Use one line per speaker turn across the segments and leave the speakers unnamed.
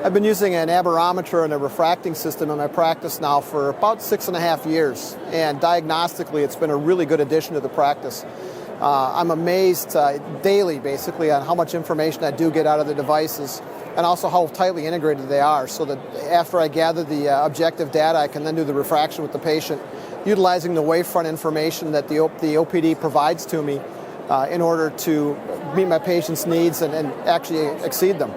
I've been using an Aberrometry and a refracting system in my practice now for about 6.5 years, and diagnostically it's been a really good addition to the practice. I'm amazed daily, basically, on how much information I do get out of the devices and also how tightly integrated they are, so that after I gather the objective data, I can then do the refraction with the patient, utilizing the wavefront information that the OPD provides to me in order to meet my patient's needs and actually exceed them.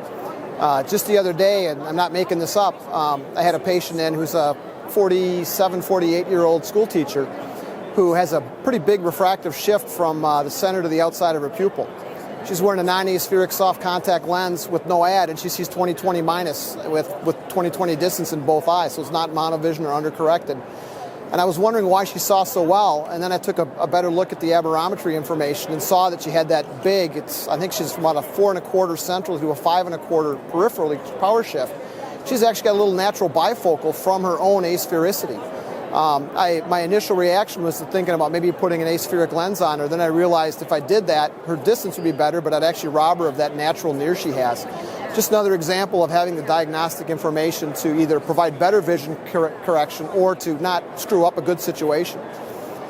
Just the other day, and I'm not making this up, I had a patient in who's a 47, 48-year-old school teacher who has a pretty big refractive shift from the center to the outside of her pupil. She's wearing a non-aspheric soft contact lens with no add, and she sees 20/20 minus with 20/20 distance in both eyes, so it's not monovision or undercorrected. And I was wondering why she saw so well, and then I took a better look at the Aberrometry information and saw that she had that big, I think she's from about a 4 1/4 central to a 5 1/4 peripheral power shift. She's actually got a little natural bifocal from her own asphericity. My initial reaction was to thinking about maybe putting an aspheric lens on her. Then I realized if I did that, her distance would be better, but I'd actually rob her of that natural near she has. Just another example of having the diagnostic information to either provide better vision correction or to not screw up a good situation.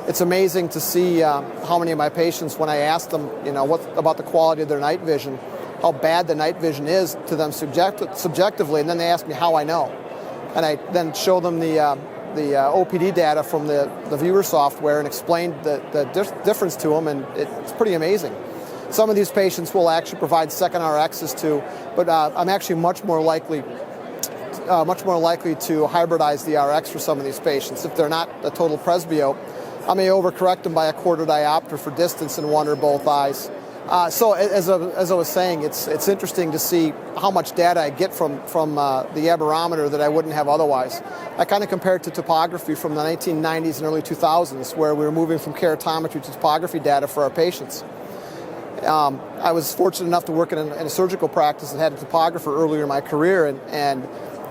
It's amazing to see how many of my patients, when I ask them, what about the quality of their night vision, how bad the night vision is to them subjectively, and then they ask me how I know. And I then show them the OPD data from the viewer software and explain the difference to them, and it's pretty amazing. Some of these patients will actually provide second RXs to, but I'm actually much more likely to hybridize the RX for some of these patients. If they're not a total presbyope, I may overcorrect them by a quarter diopter for distance in one or both eyes. So as I was saying, it's interesting to see how much data I get from the Aberrometer that I wouldn't have otherwise. I kind of compare it to topography from the 1990s and early 2000s, where we were moving from keratometry to topography data for our patients. I was fortunate enough to work in a surgical practice that had a topographer earlier in my career, and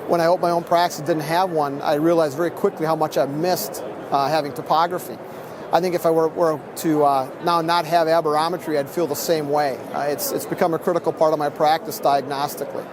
when I opened my own practice and didn't have one, I realized very quickly how much I missed having topography. I think if I were to now not have Aberrometry, I'd feel the same way. It's become a critical part of my practice diagnostically.